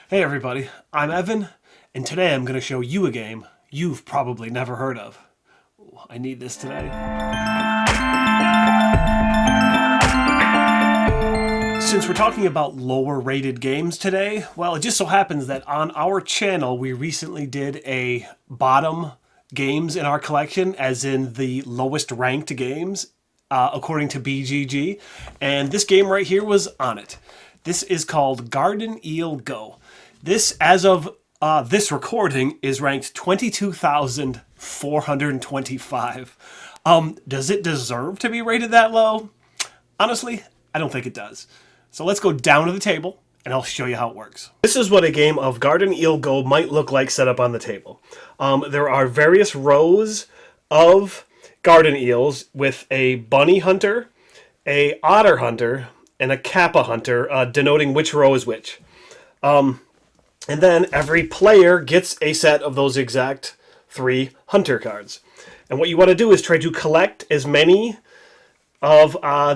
Hey everybody, I'm Evan, and today I'm going to show you a game you've probably never heard of. Ooh, I need this today. Since we're talking about lower rated games today, well, it just so happens that on our channel we recently did a bottom games in our collection, as in the lowest ranked games, according to BGG, and this game right here was on it. This is called Garden Eel Go. This, as of this recording, is ranked 22,425. Does it deserve to be rated that low? Honestly, I don't think it does. So let's go down to the table, and I'll show you how it works. This is what a game of Garden Eel Go might look like set up on the table. There are various rows of garden eels with a bunny hunter, a otter hunter, and a kappa hunter, denoting which row is which. And then every player gets a set of those exact 3 hunter cards. And what you want to do is try to collect as many of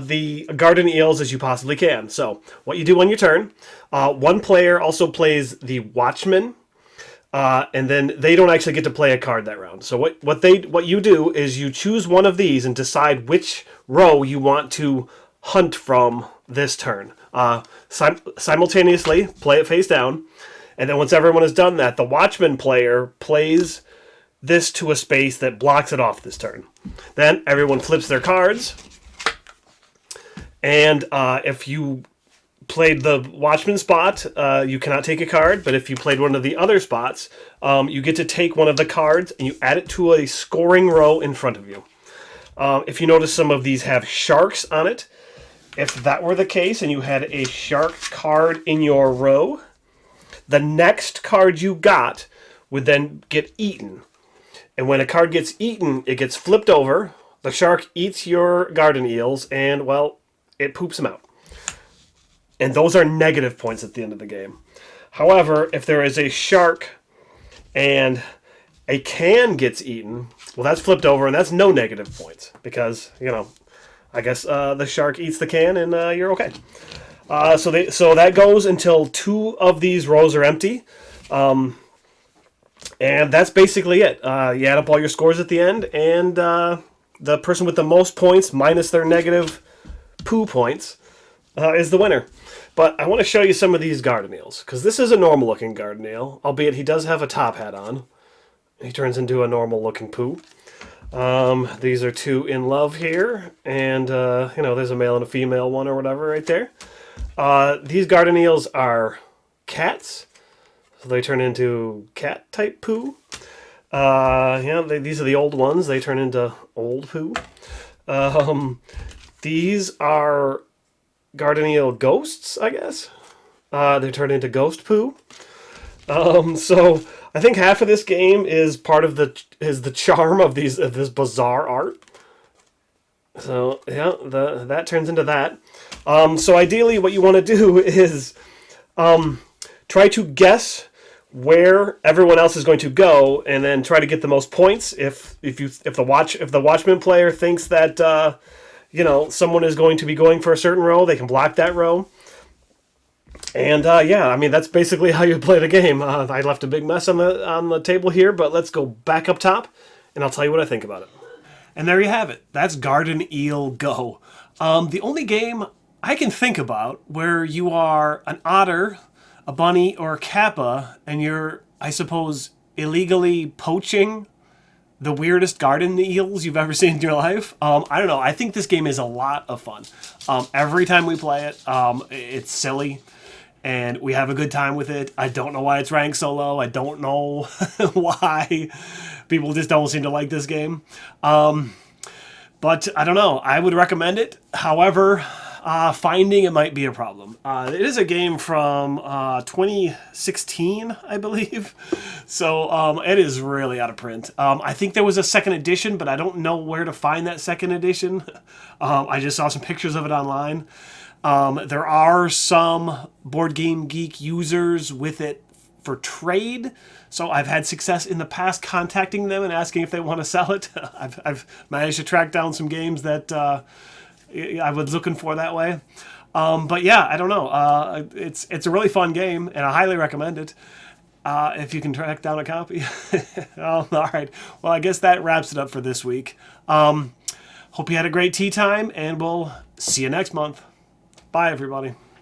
the garden eels as you possibly can. So what you do on your turn, one player also plays the watchman, and then they don't actually get to play a card that round. So what you do is you choose one of these and decide which row you want to hunt from this turn. Simultaneously play it face down, and then once everyone has done that, the watchman player plays this to a space that blocks it off this turn. Then everyone flips their cards, and if you played the watchman spot, you cannot take a card, but if you played one of the other spots, you get to take one of the cards and you add it to a scoring row in front of you. If you notice, some of these have sharks on it. If that were the case and you had a shark card in your row, the next card you got would then get eaten. And when a card gets eaten, it gets flipped over, the shark eats your garden eels, and, well, it poops them out. And those are negative points at the end of the game. However, if there is a shark and a can gets eaten, well, that's flipped over, and that's no negative points. Because, I guess the shark eats the can, and you're okay. So that goes until 2 of these rows are empty. And that's basically it. You add up all your scores at the end, and the person with the most points, minus their negative poo points, is the winner. But I want to show you some of these garden eels, because this is a normal looking garden eel, albeit he does have a top hat on. He turns into a normal looking poo. These are 2 in love here, and there's a male and a female one or whatever right there. These garden eels are cats, so they turn into cat type poo. These are the old ones. They turn into old poo. These are garden eel ghosts, I guess. They turn into ghost poo. So I think half of this game is part of the charm of this bizarre art. So yeah, that turns into that. So ideally, what you want to do is try to guess where everyone else is going to go, and then try to get the most points. If the watchman player thinks that someone is going to be going for a certain row, they can block that row. And that's basically how you play the game. I left a big mess on the table here, but let's go back up top, and I'll tell you what I think about it. And there you have it. That's Garden Eel Go. The only game I can think about where you are an otter, a bunny, or a kappa, and you're, I suppose, illegally poaching the weirdest garden eels you've ever seen in your life. I don't know. I think this game is a lot of fun. Every time we play it, it's silly, and we have a good time with it. I don't know why it's ranked so low. I don't know why people just don't seem to like this game. But I don't know. I would recommend it. However, finding it might be a problem. It is a game from 2016, I believe. So it is really out of print. I think there was a second edition, but I don't know where to find that second edition. I just saw some pictures of it online. There are some Board Game Geek users with it for trade. So I've had success in the past contacting them and asking if they want to sell it. I've managed to track down some games that I was looking for that way. But yeah, I don't know. It's a really fun game, and I highly recommend it. If you can track down a copy. All right. Well, I guess that wraps it up for this week. Hope you had a great tea time, and we'll see you next month. Bye, everybody.